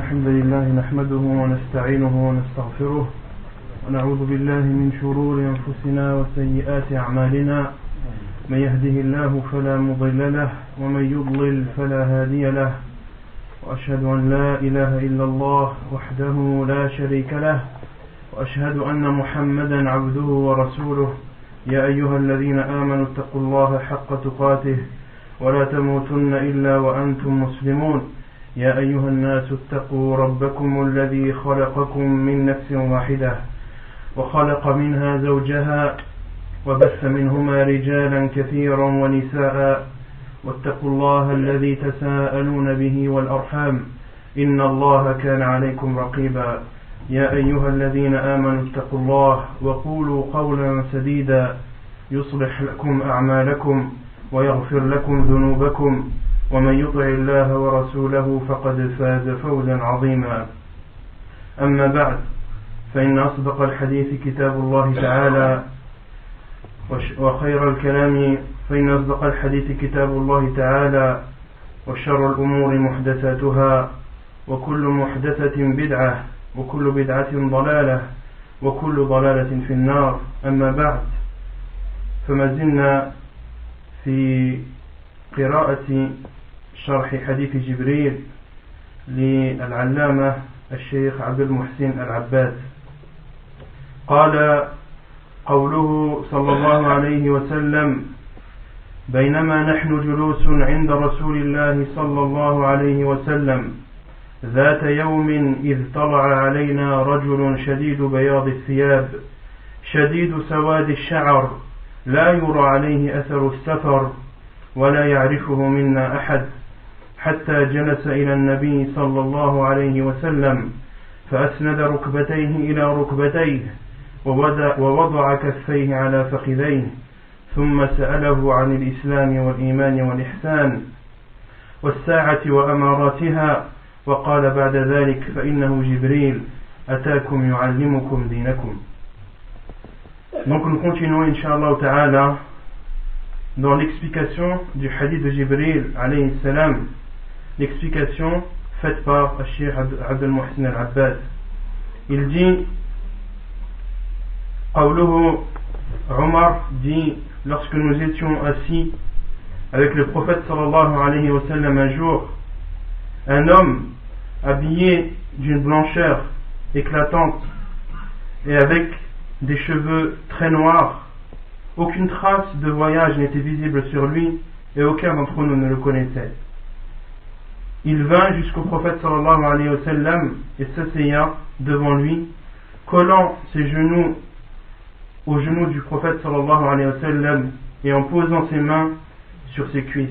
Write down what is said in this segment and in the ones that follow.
الحمد لله نحمده ونستعينه ونستغفره ونعوذ بالله من شرور أنفسنا وسيئات أعمالنا من يهده الله فلا مضل له ومن يضلل فلا هادي له وأشهد أن لا إله إلا الله وحده لا شريك له وأشهد أن محمدا عبده ورسوله يا أيها الذين آمنوا اتقوا الله حق تقاته ولا تموتن إلا وأنتم مسلمون يا أيها الناس اتقوا ربكم الذي خلقكم من نفس واحدة وخلق منها زوجها وبث منهما رجالا كثيرا ونساء واتقوا الله الذي تساءلون به والأرحام إن الله كان عليكم رقيبا يا أيها الذين آمنوا اتقوا الله وقولوا قولا سديدا يصلح لكم أعمالكم ويغفر لكم ذنوبكم ومن يطع الله ورسوله فقد فاز فوزا عظيما أما بعد فإن أصدق الحديث كتاب الله تعالى وخير الكلام فإن أصدق الحديث كتاب الله تعالى وشر الأمور محدثاتها وكل محدثة بدعة وكل بدعة ضلالة وكل ضلالة في النار أما بعد فما زلنا في قراءة شرح حديث جبريل للعلامة الشيخ عبد المحسن العباد. قال قوله صلى الله عليه وسلم بينما نحن جلوس عند رسول الله صلى الله عليه وسلم ذات يوم إذ طلع علينا رجل شديد بياض الثياب شديد سواد الشعر لا يرى عليه أثر السفر ولا يعرفه منا أحد حتى جلس إلى النبي صلى الله عليه وسلم فأسند ركبتيه إلى ركبتيه ووضع كفيه على فخذيه ثم سأله عن الإسلام والإيمان والإحسان والساعة وأماراتها وقال بعد ذلك فإنه جبريل أتاكم يعلمكم دينكم. Donc nous continuons Inch'Allah Ta'ala dans l'explication du hadith de Jibril alayhi salam, l'explication faite par Cheikh Abd al-Muhsin al-Abbad. Il dit, Qawluhu, Omar dit, lorsque nous étions assis avec le prophète sallallahu alayhi wa sallam un jour, un homme habillé d'une blancheur éclatante et avec des cheveux très noirs, aucune trace de voyage n'était visible sur lui et aucun d'entre nous ne le connaissait. Il vint jusqu'au prophète sallallahu alayhi wa sallam et s'asseya devant lui, collant ses genoux aux genoux du prophète sallallahu alayhi wa sallam et en posant ses mains sur ses cuisses.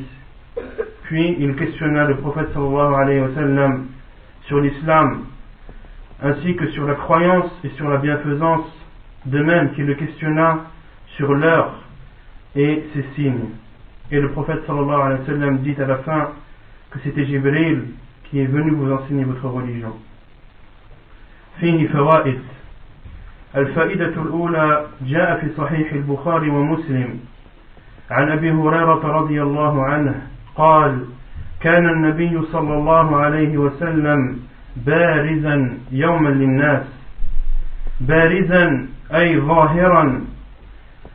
Puis il questionna le prophète sallallahu alayhi wa sallam sur l'islam ainsi que sur la croyance et sur la bienfaisance, de même qu'il le questionna sur l'heure et ses signes. Et le prophète sallallahu alayhi wa sallam dit à la fin que c'était Jibril qui est venu vous enseigner votre religion. فيه فوائد. الفائدة الأولى جاء في صحيح البخاري ومسلم عن أبي هريرة رضي الله عنه قال كان النبي صلى الله عليه وسلم بارزا يوما للناس بارزا أي ظاهرا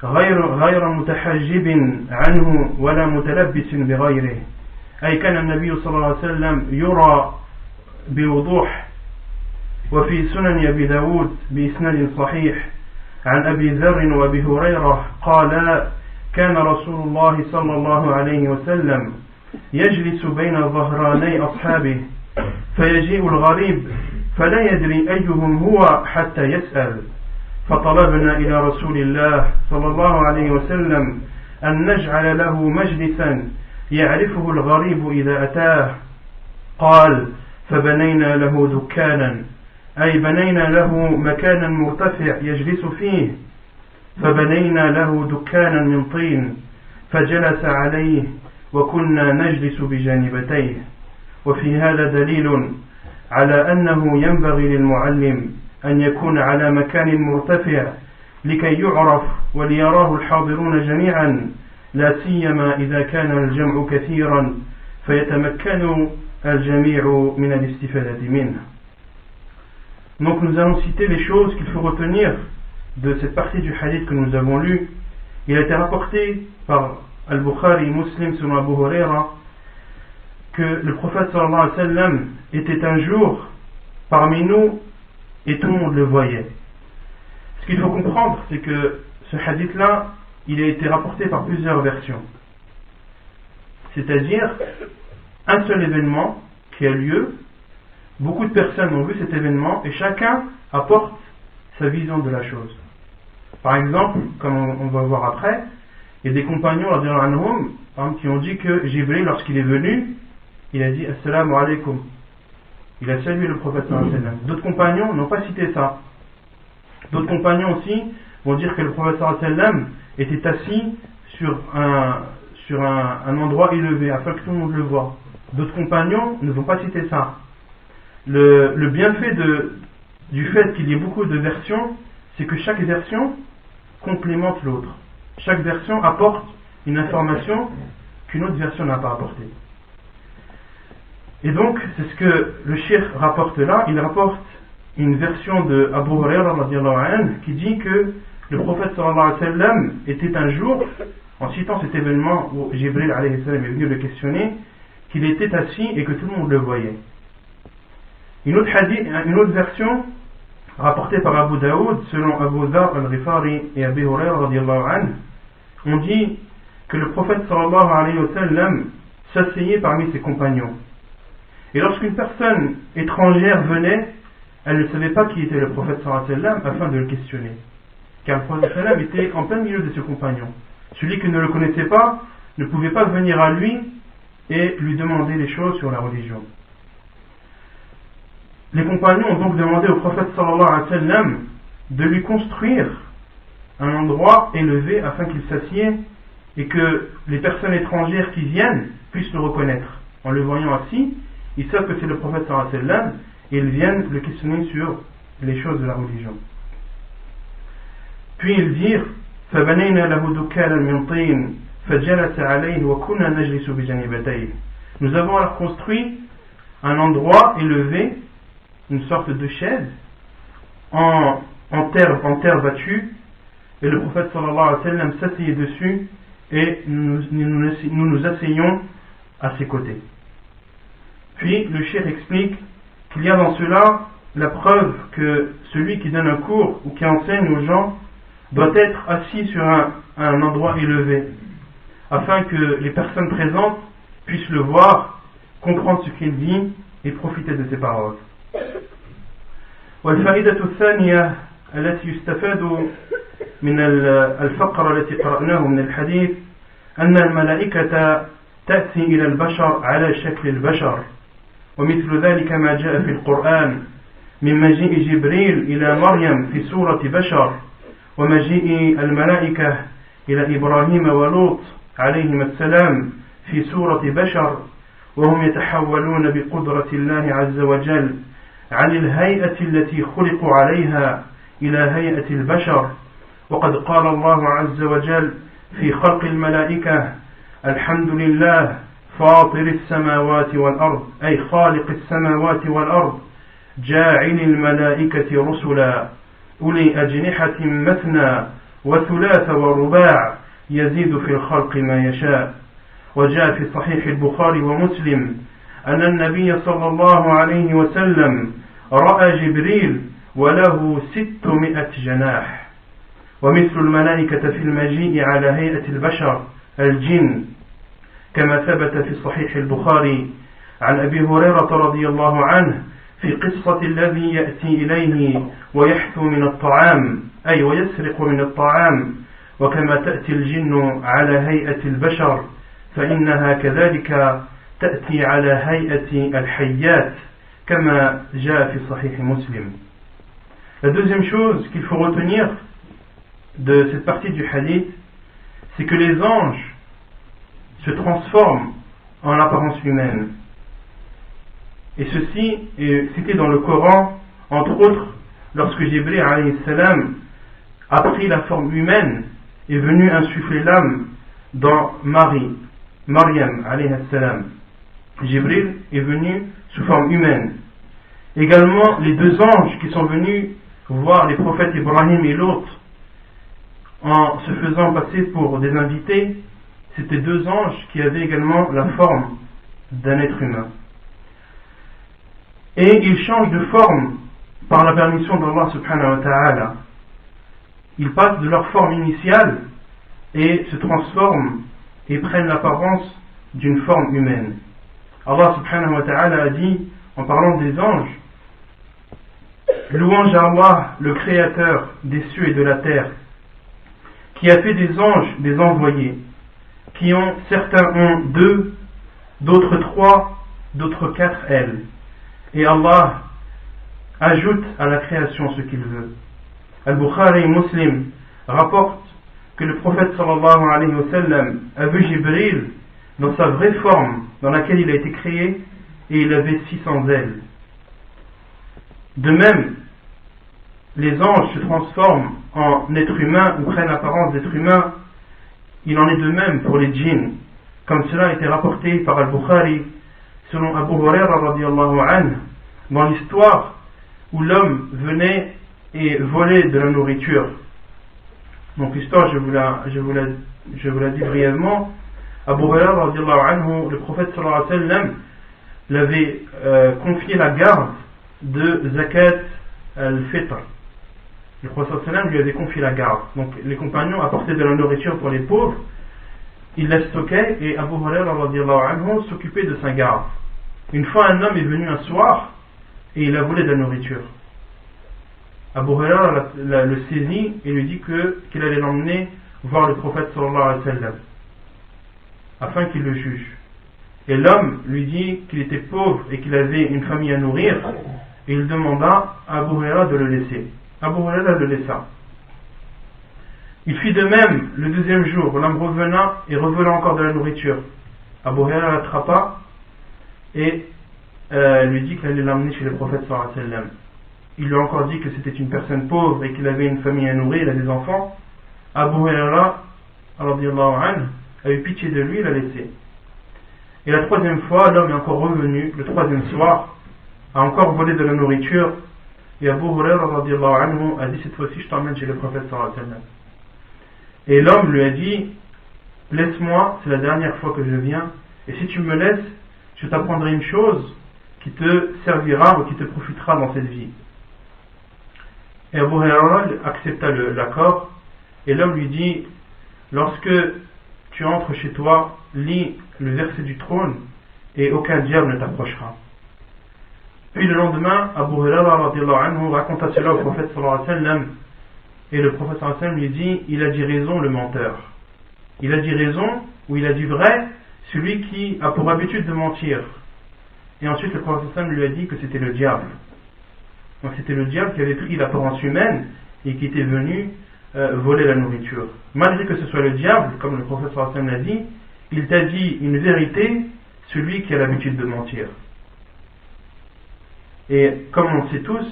غير متحجب عنه ولا متلبس بغيره أي كان النبي صلى الله عليه وسلم يرى بوضوح. وفي سنن أبي داود بإسناد صحيح عن أبي ذر وأبي هريرة قال كان رسول الله صلى الله عليه وسلم يجلس بين ظهراني أصحابه فيجيء الغريب فلا يدري أيهم هو حتى يسأل فطلبنا إلى رسول الله صلى الله عليه وسلم أن نجعل له مجلسا يعرفه الغريب إذا أتاه قال فبنينا له دكانا أي بنينا له مكانا مرتفع يجلس فيه فبنينا له دكانا من طين فجلس عليه وكنا نجلس بجانبتيه. وفي هذا دليل على أنه ينبغي للمعلم أن يكون على مكان مرتفع لكي يعرف وليراه الحاضرون جميعا لا سيما إذا كان الجمع كثيرا فيتمكن الجميع من الاستفادة منه. Donc nous allons citer les choses qu'il faut retenir de cette partie du hadith que nous avons lu. Il a été rapporté par Al-Bukhari Muslim selon Abu Huraira que le prophète sallallahu alayhi wa sallam était un jour parmi nous et tout le monde le voyait. Ce qu'il faut comprendre, c'est que ce hadith-là, il a été rapporté par plusieurs versions. C'est-à-dire, un seul événement qui a lieu, beaucoup de personnes ont vu cet événement et chacun apporte sa vision de la chose. Par exemple, comme on va voir après, il y a des compagnons qui ont dit que Jibril, lorsqu'il est venu, il a dit Assalamu alaikum. Il a salué le prophète sallallahu alayhi wa sallam. D'autres compagnons n'ont pas cité ça. D'autres compagnons aussi vont dire que le prophète sallallahu alayhi wa sallam était assis sur un endroit élevé afin que tout le monde le voie. D'autres compagnons ne vont pas citer ça. Le bienfait du fait qu'il y ait beaucoup de versions, c'est que chaque version complémente l'autre. Chaque version apporte une information qu'une autre version n'a pas apportée. Et donc, c'est ce que le cheikh rapporte là. Il rapporte une version de Abu Huraira qui dit que le prophète sallallahu alayhi wa sallam était un jour, en citant cet événement où Jibril alayhi salam est venu le questionner, qu'il était assis et que tout le monde le voyait. Une autre version rapportée par Abu Daoud selon Abu Dhar al-Ghifari et Abu Huraira on dit que le prophète sallallahu alayhi wa sallam s'asseyait parmi ses compagnons. Et lorsqu'une personne étrangère venait, elle ne savait pas qui était le prophète sallallahu alayhi wa sallam afin de le questionner. Car le prophète sallallahu alayhi wa sallam était en plein milieu de ses compagnons. Celui qui ne le connaissait pas ne pouvait pas venir à lui et lui demander des choses sur la religion. Les compagnons ont donc demandé au prophète sallallahu alayhi wa sallam de lui construire un endroit élevé afin qu'il s'assied et que les personnes étrangères qui viennent puissent le reconnaître. En le voyant assis, ils savent que c'est le prophète sallallahu alayhi wa sallam et ils viennent le questionner sur les choses de la religion. Puis ils dirent فَبَنَيْنَا لَهُ دُكَّانًا مِنْ طِينٍ فَجَلَسَ عَلَيْهِ وَكُنَّا نَجْلِسُ بِجَانِبَتَيْهِ. Nous avons alors construit un endroit élevé, une sorte de chaise en terre battue, et le prophète sallallahu alayhi wa sallam s'asseyait dessus et nous nous asseyions à ses côtés. Puis le cheikh explique qu'il y a dans cela la preuve que celui qui donne un cours ou qui enseigne aux gens doit être assis sur un endroit élevé afin que les personnes présentes puissent le voir, comprendre ce qu'il dit et profiter de ses paroles. والفائدة الثانية التي يستفاد من الفقرة التي قرأناه من الحديث أن الملائكة تأتي إلى البشر على شكل البشر، ومثل ذلك ما جاء في القرآن من مجيء جبريل إلى مريم في صورة بشر، ومجيء الملائكة إلى إبراهيم ولوط عليهما السلام في صورة بشر، وهم يتحولون بقدرة الله عز وجل عن الهيئة التي خلقوا عليها إلى هيئة البشر. وقد قال الله عز وجل في خلق الملائكة الحمد لله فاطر السماوات والأرض، أي خالق السماوات والأرض، جاعل الملائكة رسلا أولي أجنحة مثنى وثلاث ورباع يزيد في الخلق ما يشاء. وجاء في صحيح البخاري ومسلم أن النبي صلى الله عليه وسلم رأى جبريل وله 600 جناح. ومثل الملائكة في المجيء على هيئة البشر الجن، كما ثبت في صحيح البخاري عن أبي هريرة رضي الله عنه في قصة الذي يأتي إليه ويحثو من الطعام، أي ويسرق من الطعام، وكما تأتي الجن على هيئة البشر فإنها كذلك تأتي على هيئة الحيات كما جاء في صحيح مسلم. La deuxième chose qu'il faut retenir de cette partie du hadith, c'est que les anges se transforment en apparence humaine. Et ceci est cité dans le Coran, entre autres, lorsque Jibril alayhi salam a pris la forme humaine et est venu insuffler l'âme dans Maryam alayhi salam. Jibril est venu sous forme humaine. Également, les deux anges qui sont venus voir les prophètes Ibrahim et Lot en se faisant passer pour des invités, c'étaient deux anges qui avaient également la forme d'un être humain. Et ils changent de forme par la permission d'Allah subhanahu wa ta'ala. Ils passent de leur forme initiale et se transforment et prennent l'apparence d'une forme humaine. Allah subhanahu wa ta'ala a dit, en parlant des anges, louange à Allah, le créateur des cieux et de la terre, qui a fait des anges des envoyés, certains ont 2, d'autres 3, d'autres 4 ailes. Et Allah ajoute à la création ce qu'il veut. Al-Bukhari Muslim rapporte que le prophète sallallahu alayhi wa sallam a vu Jibril dans sa vraie forme dans laquelle il a été créé et il avait 600 ailes. De même, les anges se transforment en êtres humains ou prennent l'apparence d'êtres humains. Il en est de même pour les djinns, comme cela a été rapporté par Al-Bukhari selon Abu Huraira radiyallahu anhu, dans l'histoire où l'homme venait et volait de la nourriture. Donc l'histoire, je vous la dis brièvement. Abu Huraira radiyallahu anhu, le prophète sallallahu alayhi wa sallam l'avait confié la garde de Zakat al-Fitr. Le prophète sallallahu alayhi wa sallam lui avait confié la garde. Donc les compagnons apportaient de la nourriture pour les pauvres, ils la stockaient et Abu Huraira radiyallahu anhu s'occupait de sa garde. Une fois un homme est venu un soir et il a volé de la nourriture. Abu Huraira le saisit et lui dit qu'il allait l'emmener voir le prophète sallallahu alayhi wa sallam afin qu'il le juge. Et l'homme lui dit qu'il était pauvre et qu'il avait une famille à nourrir et il demanda à Abu Huraira de le laisser. Abu Huraira le laissa. Il fit de même le deuxième jour. L'homme revena et revela encore de la nourriture. Abu Huraira l'attrapa et lui dit qu'il allait l'emmener chez le prophète sallallahu alayhi wa sallam. Il lui a encore dit que c'était une personne pauvre et qu'il avait une famille à nourrir, il a des enfants. Abu Huraira radiyallahu anhu a eu pitié de lui, il l'a laissé. Et la troisième fois, l'homme est encore revenu, le troisième soir, a encore volé de la nourriture. Et Abu Huraira radiyallahu anhu a dit, cette fois-ci je t'emmène chez le prophète sallallahu alayhi wa sallam. Et l'homme lui a dit, laisse-moi, c'est la dernière fois que je viens, et si tu me laisses, je t'apprendrai une chose qui te servira ou qui te profitera dans cette vie. Et Abu Huraira accepta l'accord, et l'homme lui dit, lorsque tu entres chez toi, lis le verset du trône, et aucun diable ne t'approchera. Puis le lendemain, Abu Huraira radiyallahu anhu raconta cela au prophète sallallahu alayhi wa sallam, et le prophète sallallahu alayhi wa sallam lui dit, il a dit raison le menteur. Il a dit raison, ou il a dit vrai, celui qui a pour habitude de mentir. Et ensuite le prophète sallallahu alayhi wa sallam lui a dit que c'était le diable. Donc c'était le diable qui avait pris l'apparence humaine et qui était venu voler la nourriture. Malgré que ce soit le diable, comme le prophète sallallahu alayhi wa sallam l'a dit, il t'a dit une vérité, celui qui a l'habitude de mentir. Et comme on le sait tous,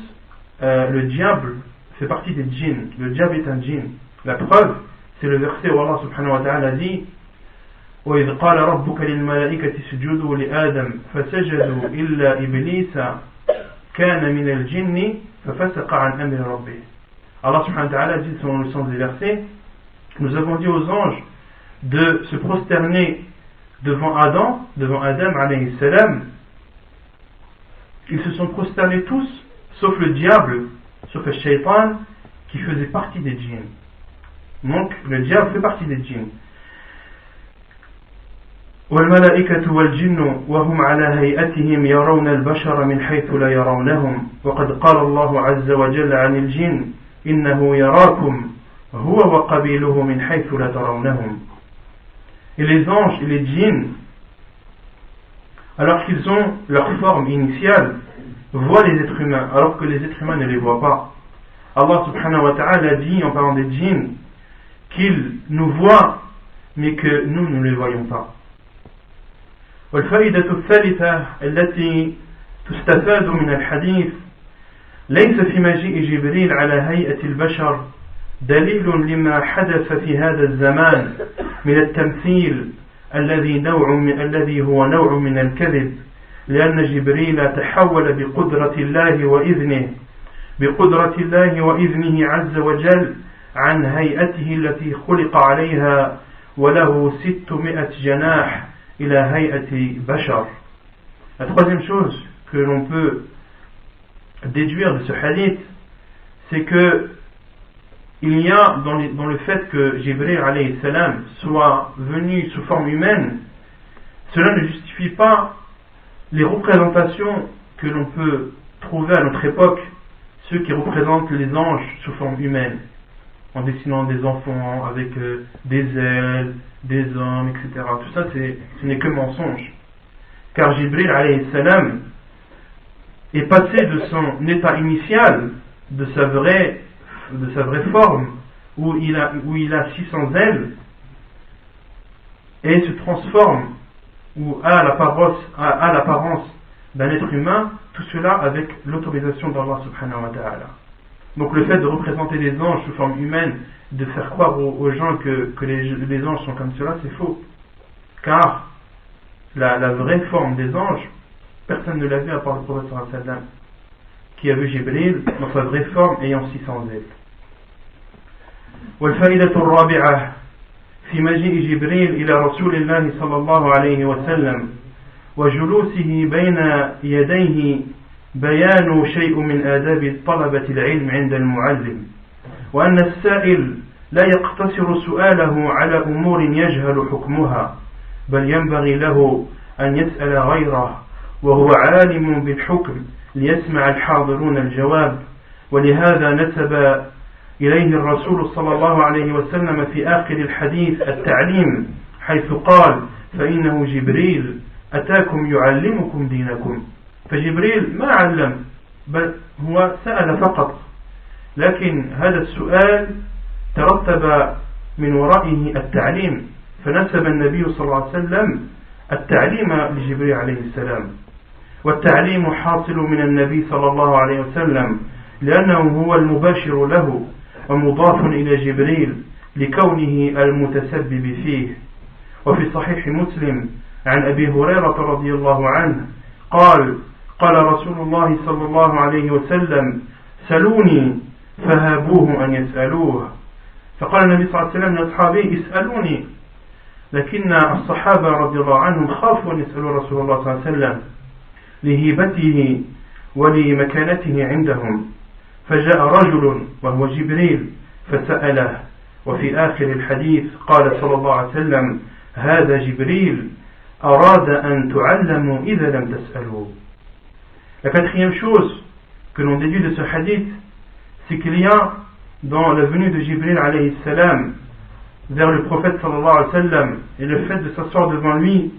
le diable fait partie des djinns. Le diable est un djinn. La preuve, c'est le verset où Allah subhanahu wa ta'ala dit وَإِذْ قَالَ رَبُّكَ لِلْمَلَائِكَةِ اسْجُدُوا لِآدَمَ فَسَجَدُوا إِلَّا إِبْلِيسَ كَانَ مِنَ الْجِنِّ فَفَسَقَ عَنْ أَمْرِ رَبِّهِ. Allah subhanahu wa ta'ala dit selon le sens des versets, nous avons dit aux anges de se prosterner devant Adam alayhi salam. Ils se sont prosternés tous, sauf le diable, sauf le shaitan, qui faisait partie des djinns. Donc, le diable fait partie des djinns. والملائكة والجن وهم على هيئتهم يرون البشر من حيث لا يرونهم وقد قال الله عز وجل عن الجن إنه يراكم هو وقبيله من حيث لا ترونهم. Et les anges et les djinns, alors qu'ils ont leur forme initiale, voient les êtres humains, alors que les êtres humains ne les voient pas. Allah subhanahu wa ta'ala dit en parlant des djinns qu'ils nous voient, mais que nous ne les voyons pas. والفائدة الثالثة التي تستفاد من الحديث ليس في مجيء جبريل على هيئة البشر دليل لما حدث في هذا الزمان من التمثيل الذي هو نوع من الكذب لأن جبريل تحول بقدرة الله وإذنه عز وجل عن هيئته التي خلق عليها وله 600 جناح إلى هيئة بشر. La troisième chose que l'on peut déduire de ce hadith, c'est que il y a dans le fait que Jibril alayhi salam soit venu sous forme humaine, cela ne justifie pas les représentations que l'on peut trouver à notre époque, ceux qui représentent les anges sous forme humaine, en dessinant des enfants avec des ailes, des hommes, etc. Tout ça, ce n'est que mensonge. Car Jibril alayhi salam est passé de son état initial, de sa vraie forme, où il a 600 ailes, et se transforme, ou a l'apparence d'un être humain, tout cela avec l'autorisation d'Allah subhanahu wa ta'ala. Donc le fait de représenter les anges sous forme humaine, de faire croire aux gens que les anges sont comme cela, c'est faux. Car la vraie forme des anges, personne ne l'a vu à part le prophète sallallahu alayhi wa sallam, qui a vu Jibril dans sa vraie forme ayant 600 ailes. والفائدة الرابعة في مجيء جبريل إلى رسول الله صلى الله عليه وسلم وجلوسه بين يديه بيان شيء من آداب طلبة العلم عند المعلم، وأن السائل لا يقتصر سؤاله على أمور يجهل حكمها، بل ينبغي له أن يسأل غيره وهو عالم بالحكم ليسمع الحاضرون الجواب. ولهذا نسب إليه الرسول صلى الله عليه وسلم في آخر الحديث التعليم، حيث قال: فإنه جبريل أتاكم يعلمكم دينكم. فجبريل ما علم، بل هو سأل فقط، لكن هذا السؤال ترتب من ورائه التعليم، فنسب النبي صلى الله عليه وسلم التعليم لجبريل عليه السلام. والتعليم حاصل من النبي صلى الله عليه وسلم لأنه هو المباشر له ومضاف إلى جبريل لكونه المتسبب فيه. وفي صحيح مسلم عن أبي هريرة رضي الله عنه قال: قال رسول الله صلى الله عليه وسلم: سلوني فهابوه أن يسألوه. فقال النبي صلى الله عليه وسلم لأصحابه: اسألوني، لكن الصحابة رضي الله عنهم خافوا أن يسألوا رسول الله صلى الله عليه وسلم لهيبته ولمكانته عندهم، فجاء رجل وهو جبريل فسأله. وفي آخر الحديث قال صلى الله عليه وسلم: هذا جبريل أراد أن تعلموا إذا لم تسألوا. La quatrième chose que l'on déduit de ce hadith, c'est qu'il y a dans la venue de Jibril alayhi salam vers le prophète sallallahu alayhi wa sallam et le fait de s'asseoir devant lui,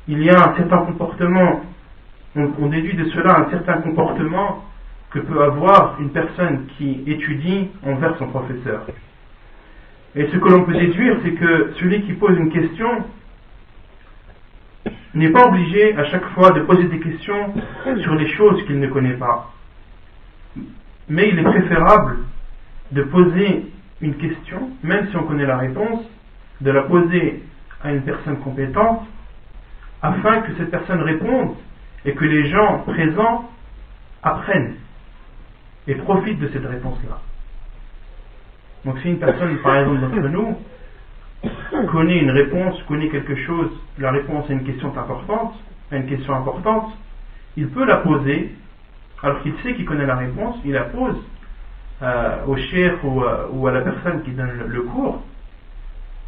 il y a un certain comportement, on déduit de cela un certain comportement que peut avoir une personne qui étudie envers son professeur. Et ce que l'on peut déduire, c'est que celui qui pose une question n'est pas obligé à chaque fois de poser des questions sur les choses qu'il ne connaît pas. Mais il est préférable de poser une question, même si on connaît la réponse, de la poser à une personne compétente, afin que cette personne réponde et que les gens présents apprennent et profitent de cette réponse-là. Donc si une personne, par exemple d'entre nous, connaît une réponse, connaît quelque chose, la réponse à une question importante, il peut la poser, alors qu'il sait qu'il connaît la réponse, il la pose au cheikh ou à la personne qui donne le cours,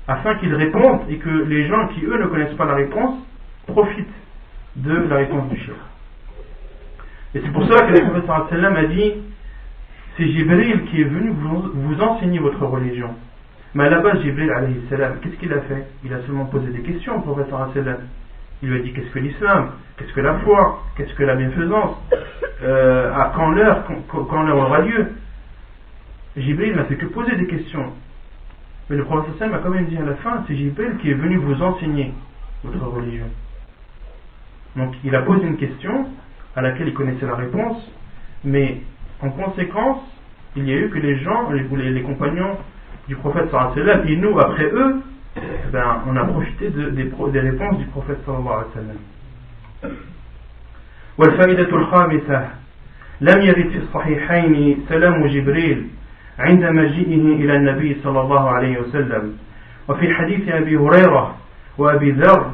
afin qu'il réponde et que les gens qui eux ne connaissent pas la réponse profitent de la réponse du cheikh. Et c'est pour cela que le prophète sallallahu alayhi wa sallam a dit: c'est Jibril qui est venu vous enseigner votre religion. Mais à la base, Jibril alayhi salam, qu'est-ce qu'il a fait? Il a seulement posé des questions au prophète sallallahu alayhi wa sallam. Il lui a dit: qu'est-ce que l'islam? Qu'est-ce que la foi? Qu'est-ce que la bienfaisance? À quand l'heure aura lieu? Jibril n'a fait que poser des questions. Mais le prophète sallallahu alayhi wa sallam a quand même dit à la fin: c'est Jibril qui est venu vous enseigner votre religion. Donc il a posé une question à laquelle il connaissait la réponse, mais en conséquence, il y a eu que les gens, les compagnons du prophète sallallahu alayhi wa sallam, et nous après eux, on a profité des réponses du prophète sallallahu alayhi wa sallam. والفائدة الخامسة لم يرد في الصحيحين سلام جبريل عند مجيئه إلى النبي صلى الله عليه وسلم، وفي حديث أبي هريرة وأبي ذر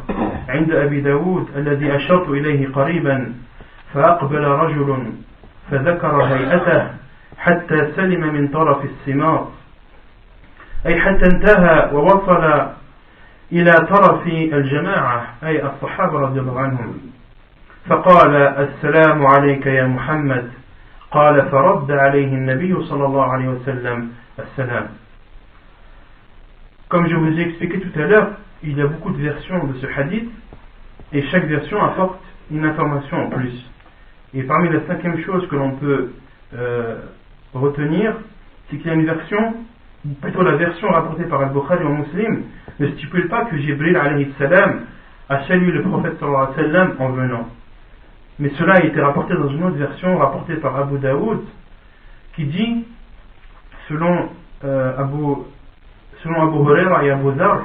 عند أبي داود الذي أشرت إليه قريبا، فأقبل رجل فذكر هيئته حتى سلم من طرف السماط، أي حتى انتهى ووصل إلى طرف الجماعة أي الصحابة رضي الله عنهم، فقال السلام عليك يا محمد، قال فرد عليه النبي صلى الله عليه وسلم السلام. Comme je vous ai expliqué tout à l'heure, il y a beaucoup de versions de ce hadith et chaque version apporte une information en plus. Et parmi la cinquième chose que l'on peut retenir, c'est qu'il y a une version, ou plutôt la version rapportée par Al-Bukhari ou Muslim, ne stipule pas que Jibril alayhi salam a salué le prophète sallallahu alayhi wa sallam en venant. Mais cela a été rapporté dans une autre version rapportée par Abu Daoud qui dit, selon Abu Huraira et Abu Dhar,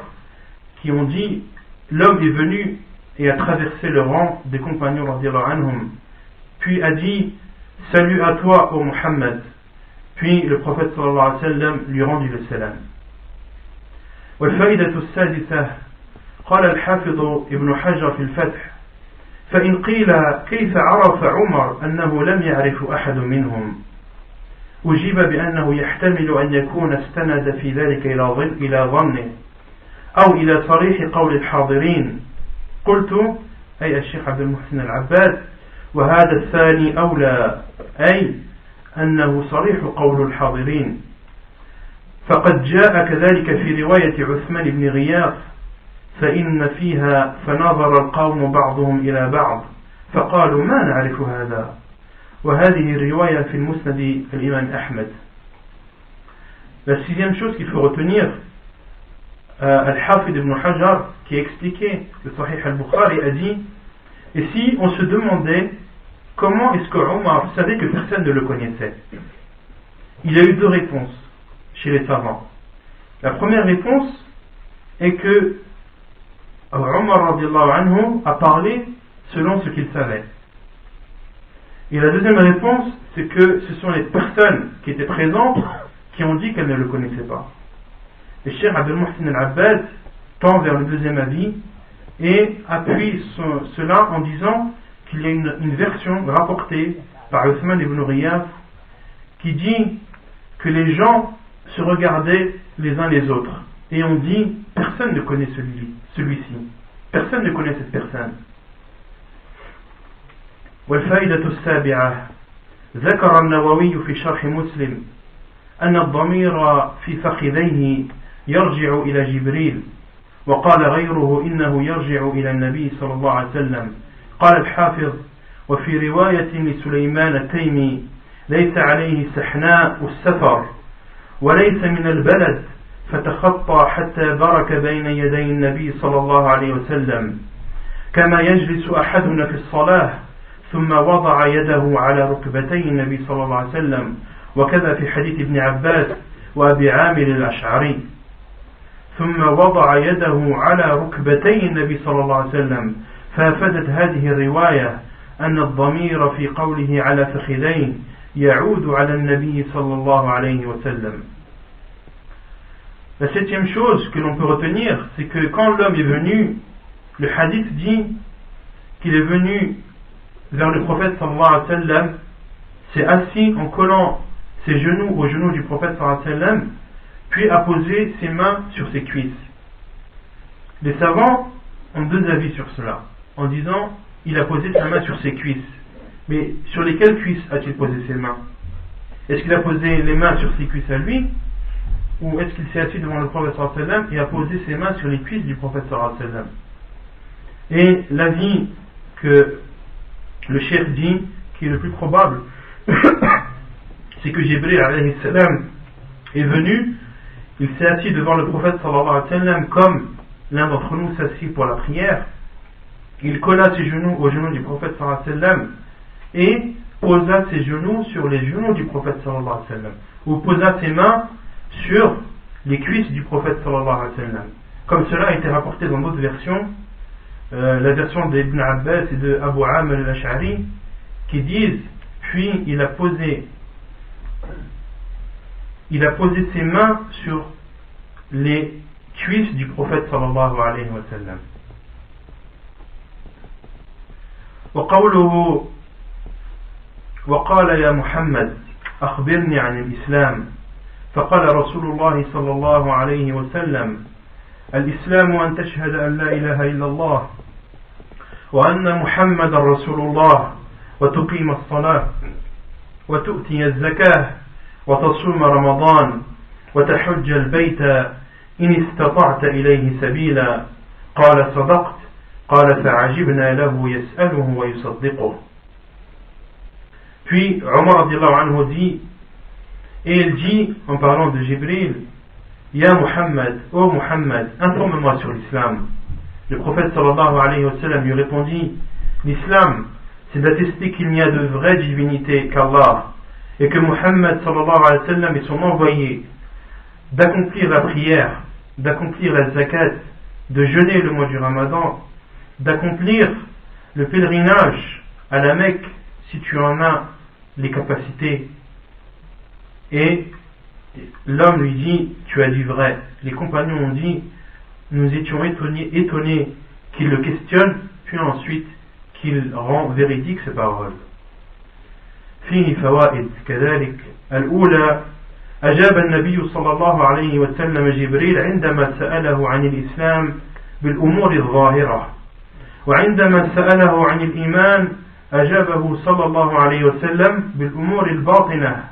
qui ont dit l'homme est venu et a traversé le rang des compagnons radiyallahu anhum, puis a dit salut à toi ô Muhammad, puis le prophète sallallahu alayhi wa sallam lui rendit le salam. والفائدة السادسة قال الحافظ ابن حجر في الفتح فإن قيل كيف عرف عمر أنه لم يعرف أحد منهم أجيب بأنه يحتمل أن يكون استند في ذلك إلى ظنه أو إلى صريح قول الحاضرين. قلت أي الشيخ عبد المحسن العباد وهذا الثاني أولى، أي أنه صريح قول الحاضرين، فقد جاء كذلك في رواية عثمان بن غياث فإن فيها فنظر القوم بعضهم إلى بعض فقالوا ما نعرف هذا، وهذه الرواية في المسند الإمام أحمد. La sixième chose qu'il faut retenir, Al-Hafid ibn Hajar, qui a expliqué le Sahih al-Bukhari, a dit et si on se demandait comment est-ce que Omar savait que personne ne le connaissait, il y a eu deux réponses chez les savants. La première réponse est que Omar radiallahu anhu a parlé selon ce qu'il savait. Et la deuxième réponse, c'est que ce sont les personnes qui étaient présentes qui ont dit qu'elles ne le connaissaient pas. Et Cheikh Abdel Mohsin al-Abbad tend vers le deuxième avis et appuie cela en disant qu'il y a une version rapportée par Uthman ibn Riyaf qui dit que les gens se regardaient les uns les autres et on dit personne ne connaît celui-ci, personne ne connaît cette personne. والفائدة السابعة ذكر النووي في شرح مسلم أن الضمير في فخذيه يرجع إلى جبريل، وقال غيره إنه يرجع إلى النبي صلى الله عليه وسلم. قال الحافظ وفي رواية لسليمان التيمي ليس عليه سحناء السفر وليس من البلد فتخطى حتى برك بين يدي النبي صلى الله عليه وسلم كما يجلس أحدنا في الصلاة ثم وضع يده على ركبتي النبي صلى الله عليه وسلم، وكذا في حديث ابن عباس وأبي عامر الأشعري ثم وضع يده على ركبتي النبي صلى الله عليه وسلم، فافدت هذه الرواية أن الضمير في قوله على فخذيه يعود على النبي صلى الله عليه وسلم. La septième chose que l'on peut retenir, c'est que quand l'homme est venu, le hadith dit qu'il est venu vers le prophète sallallahu alayhi wa sallam, s'est assis en collant ses genoux aux genoux du prophète sallallahu alayhi wa sallam, puis a posé ses mains sur ses cuisses. Les savants ont deux avis sur cela, en disant il a posé sa main sur ses cuisses. Mais sur lesquelles cuisses a-t-il posé ses mains? Est-ce qu'il a posé les mains sur ses cuisses à lui, ou est-ce qu'il s'est assis devant le prophète sallallahu alayhi wa sallam et a posé ses mains sur les cuisses du prophète sallallahu alayhi wa sallam? Et l'avis que le cheikh dit, qui est le plus probable, c'est que Jibril alayhi salam est venu, il s'est assis devant le prophète sallallahu alayhi wa sallam comme l'un d'entre nous s'assit pour la prière, il colla ses genoux aux genoux du prophète sallallahu alayhi wa sallam et posa ses genoux sur les genoux du prophète sallallahu alayhi wa sallam, ou posa ses mains sur les cuisses du prophète sallallahu alayhi wa sallam. comme cela a été rapporté dans d'autres versions, la version d'Ibn Abbas et de Abu Amr al-Ash'ari, qui disent, puis il a posé ses mains sur les cuisses du prophète sallallahu alayhi wa sallam. وقوله وقال يا محمد أخبرني عن الإسلام فقال رسول الله صلى الله عليه وسلم الإسلام أن تشهد أن لا إله إلا الله وأن محمد رسول الله وتقيم الصلاة وتؤتي الزكاة وتصوم رمضان وتحج البيت إن استطعت إليه سبيلا قال صدقت قال فعجبنا له يسأله ويصدقه. Puis Omar radiallahu anhu dit, et il dit en parlant de Jibril, Ya Muhammad, ô Muhammad, informe-moi sur l'islam. Le prophète sallallahu alayhi wa sallam lui répondit, l'islam c'est d'attester qu'il n'y a de vraie divinité qu'Allah et que Muhammad sallallahu alayhi wa sallam est son envoyé, d'accomplir la prière, d'accomplir la zakat, de jeûner le mois du Ramadan, d'accomplir le pèlerinage à la Mecque si tu en as les capacités. Et l'homme lui dit, tu as dit vrai. Les compagnons ont dit, nous étions étonnés qu'il le questionne, puis ensuite qu'il rend véridique ses paroles. فيه فوائد كذلك. الأولى أجاب النبي صلى الله عليه وسلم جبريل عندما سأله عن الإسلام بالأمور الظاهرة، وعندما سأله عن الإيمان أجابه صلى الله عليه وسلم بالأمور الباطنة.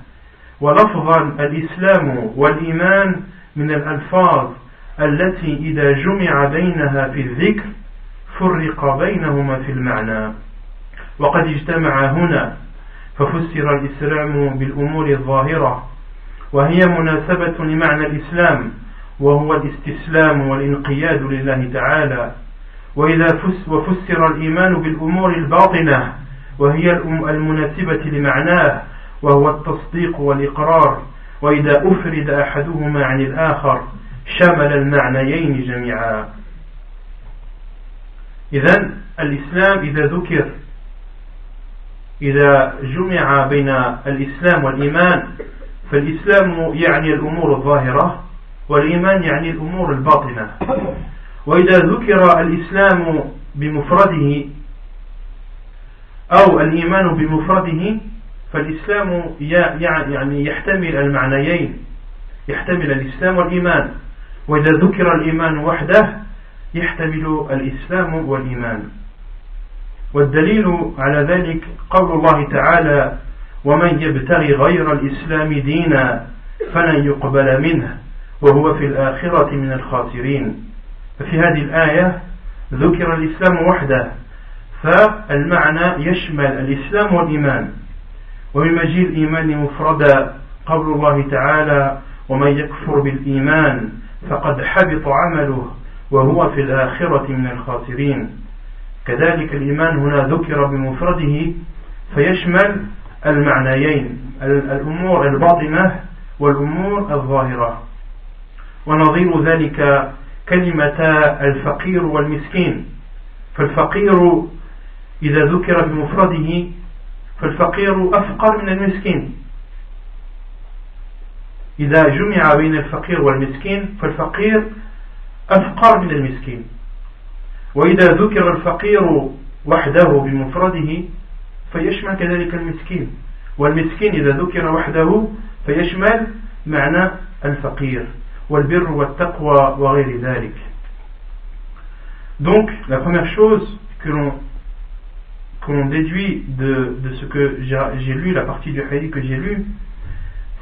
ولفظا الإسلام والإيمان من الألفاظ التي إذا جمع بينها في الذكر فرق بينهما في المعنى، وقد اجتمع هنا ففسر الإسلام بالأمور الظاهرة وهي مناسبة لمعنى الإسلام وهو الاستسلام والانقياد لله تعالى، وفسر الإيمان بالأمور الباطنة وهي المناسبة لمعناه وهو التصديق والإقرار، وإذا أفرد أحدهما عن الآخر شمل المعنيين جميعا. إذن الإسلام إذا ذكر، إذا جمع بين الإسلام والإيمان فالإسلام يعني الأمور الظاهرة والإيمان يعني الأمور الباطنة. وإذا ذكر الإسلام بمفرده أو الإيمان بمفرده فالإسلام يعني يحتمل المعنيين، يحتمل الإسلام والإيمان. وإذا ذكر الإيمان وحده يحتمل الإسلام والإيمان. والدليل على ذلك قول الله تعالى ومن يبتغي غير الإسلام دينا فلن يقبل منه وهو في الآخرة من الخاسرين. ففي هذه الآية ذكر الإسلام وحده، فالمعنى يشمل الإسلام والإيمان. ومن مجيء الإيمان مفردا قول الله تعالى ومن يكفر بالإيمان فقد حبط عمله وهو في الآخرة من الخاسرين. كذلك الإيمان هنا ذكر بمفرده فيشمل المعنيين، الأمور الباطنة والأمور الظاهرة. ونظير ذلك كلمتا الفقير والمسكين. فالفقير إذا ذكر بمفرده فالفقير أفقر من المسكين. إذا جمع بين الفقير والمسكين فالفقير أفقر من المسكين. وإذا ذكر الفقير وحده بمفرده فيشمل كذلك المسكين، والمسكين إذا ذكر وحده فيشمل معنى الفقير والبر والتقوى وغير ذلك. Donc la première chose que l'on déduit de ce que j'ai lu, la partie du hadith que j'ai lu,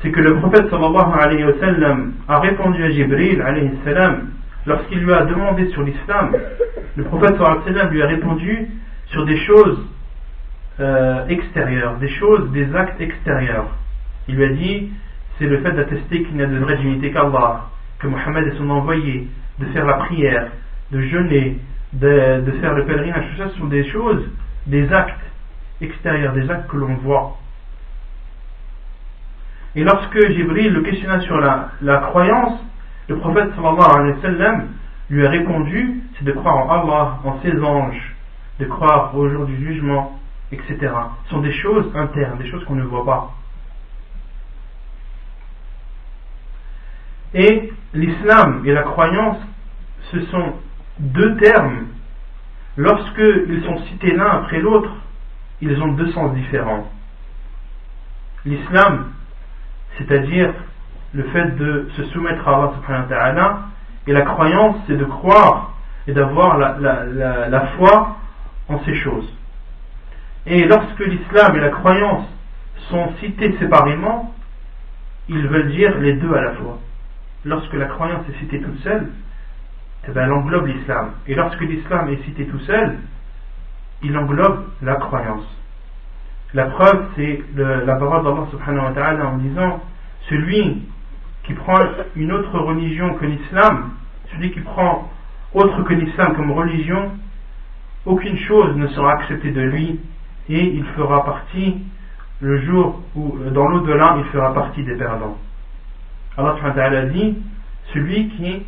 c'est que le prophète sallallahu alayhi wa sallam a répondu à Jibril alayhi salam lorsqu'il lui a demandé sur l'islam. Le prophète sallallahu alayhi wa sallam lui a répondu sur des choses extérieures, des actes extérieurs. Il lui a dit, c'est le fait d'attester qu'il n'y a de vraie divinité qu'Allah, que Mohammed est son envoyé, de faire la prière, de jeûner, de faire le pèlerinage. Tout ça, ce sont des choses, des actes extérieurs, des actes que l'on voit. Et lorsque Jibril le questionna sur la croyance, le prophète sallallahu alayhi wa sallam lui est répondu, c'est de croire en Allah, en ses anges, de croire au jour du jugement, etc. Ce sont des choses internes, des choses qu'on ne voit pas. Et l'islam et la croyance, ce sont deux termes. Lorsqu'ils sont cités l'un après l'autre, ils ont deux sens différents. L'islam, c'est-à-dire le fait de se soumettre à Allah subhanahu wa ta'ala, et la croyance, c'est de croire et d'avoir la foi en ces choses. Et lorsque l'islam et la croyance sont cités séparément, ils veulent dire les deux à la fois. Lorsque la croyance est citée toute seule, elle englobe l'islam. Et lorsque l'islam est cité tout seul, il englobe la croyance. La preuve, c'est la parole d'Allah subhanahu wa ta'ala en disant: celui qui prend une autre religion que l'islam, celui qui prend autre que l'islam comme religion, aucune chose ne sera acceptée de lui, et il fera partie, le jour où dans l'au-delà, il fera partie des perdants. Allah subhanahu wa ta'ala dit: celui qui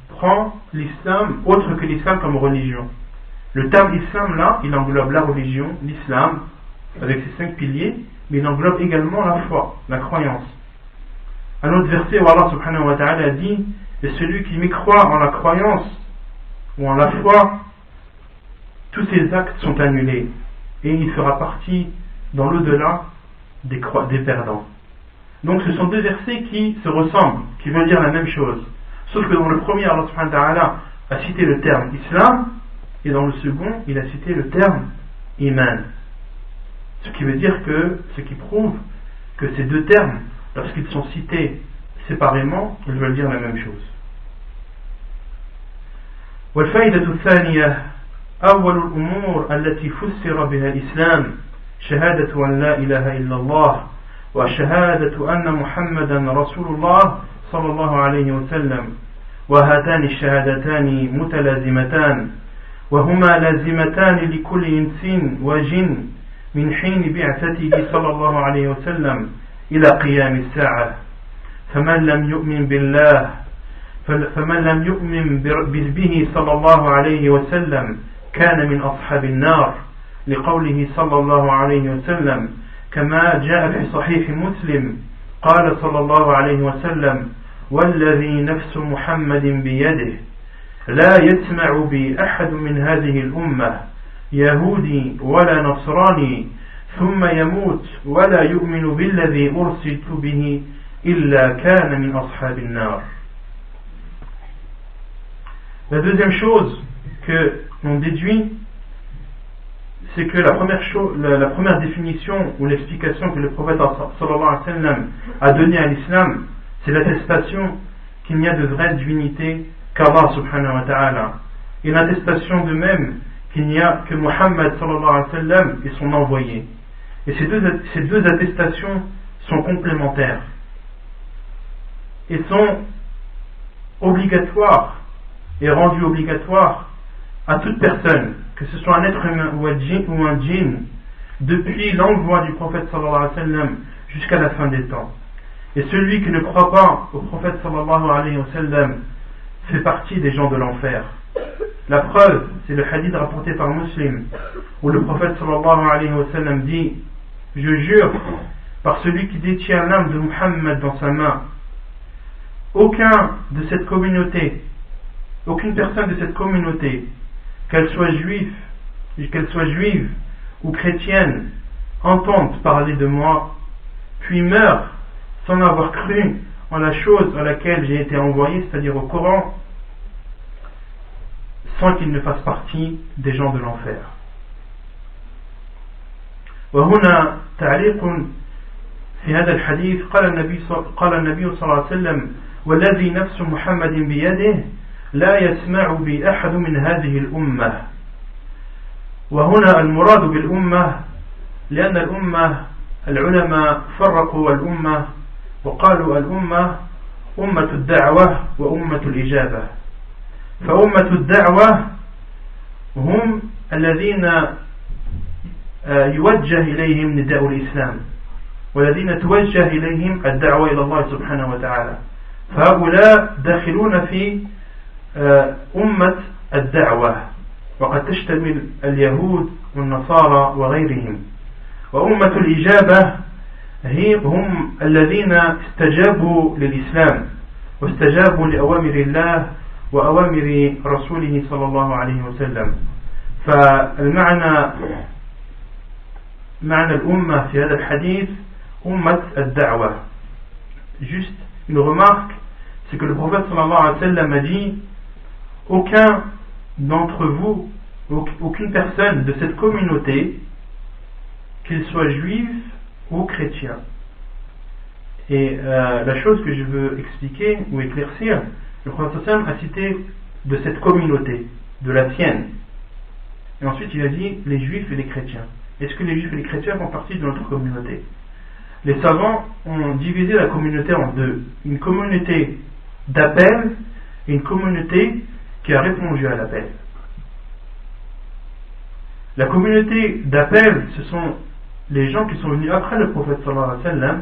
prend l'islam autre que l'islam comme religion. Le terme islam là, il englobe la religion, l'islam, avec ses 5 piliers, mais il englobe également la foi, la croyance. Un autre verset où Allah subhanahu wa ta'ala dit: et celui qui mécroit en la croyance ou en la foi, tous ses actes sont annulés, et il fera partie dans l'au-delà des perdants. Donc ce sont deux versets qui se ressemblent, qui veulent dire la même chose. Sauf que dans le premier, Allah subhanahu wa ta'ala a cité le terme islam, et dans le second, il a cité le terme iman. Ce qui veut dire que, ce qui prouve que ces deux termes, lorsqu'ils sont cités séparément, ils veulent dire la même chose. والفائدة الثانية: أول الأمور التي فسر بها الإسلام شهادة أن لا إله إلا الله وشهادة أن محمدا رسول الله صلى الله عليه وسلم، وهاتان الشهادتان متلازمتان، وهما لازمتان لكل إنس وجن من حين بعثته صلى الله عليه وسلم إلى قيام الساعة. فمن لم يؤمن بالله فمن لم يؤمن به صلى الله عليه وسلم كان من أصحاب النار، لقوله صلى الله عليه وسلم كما جاء في صحيح مسلم قال صلى الله عليه وسلم: والذي نفس محمد بيده لا يسمع بي أحد من هذه الأمة يهودي ولا نصراني ثم يموت ولا يؤمن بالذي أرسلت به إلا كان من أصحاب النار. La deuxième chose que l'on déduit, c'est que la première définition ou l'explication que le prophète sallallahu alayhi wa sallam a donnée à l'islam, c'est l'attestation qu'il n'y a de vraie divinité qu'Allah subhanahu wa ta'ala, et l'attestation de même qu'il n'y a que Muhammad sallallahu alayhi wa sallam et son envoyé. Et ces deux attestations sont complémentaires et sont obligatoires et rendues obligatoires à toute personne, que ce soit un être humain ou un djinn, depuis l'envoi du prophète sallallahu alayhi wa sallam jusqu'à la fin des temps. Et celui qui ne croit pas au prophète sallallahu alayhi wa sallam fait partie des gens de l'enfer. La preuve, c'est le hadith rapporté par Muslim, où le prophète sallallahu alayhi wa sallam dit: je jure par celui qui détient l'âme de Muhammad dans sa main, aucun de cette communauté, aucune personne de cette communauté, qu'elle soit juive ou chrétienne, entende parler de moi, puis meurt sans avoir cru en la chose à laquelle j'ai été envoyé, c'est-à-dire au Coran, sans qu'il ne fasse partie des gens de l'enfer. وهنا تعليق في هذا الحديث قال النبي صلى الله عليه وسلم: والذي نفس محمد بيده لا يسمع بي أحد من هذه الأمة. وهنا المراد بالأمة لأن الأمة العلماء فرقوا الأمة وقالوا الأمة أمة الدعوة وأمة الإجابة. فأمة الدعوة هم الذين يوجه إليهم نداء الإسلام والذين توجه إليهم الدعوة إلى الله سبحانه وتعالى، فهؤلاء داخلون في أمة الدعوة وقد تشتمل اليهود والنصارى وغيرهم. وأمة الإجابة هم الذين استجابوا للإسلام واستجابوا لأوامر الله وأوامر رسوله صلى الله عليه وسلم. فالمعنى معنى الأمة في هذا الحديث أمة الدعوة. Juste une remarque, c'est que le prophète sallallahu alayhi wa sallam a dit: aucun d'entre vous, aucune personne de cette communauté, qu'il soit juif ou chrétien. Et la chose que je veux expliquer ou éclaircir, le prophète sallallahu alayhi wa sallam a cité de cette communauté, de la sienne. Et ensuite il a dit les juifs et les chrétiens. Est-ce que les juifs et les chrétiens font partie de notre communauté? Les savants ont divisé la communauté en deux. Une communauté d'appel et une communauté qui a répondu à l'appel. La communauté d'appel, ce sont les gens qui sont venus après le prophète sallallahu alayhi wa sallam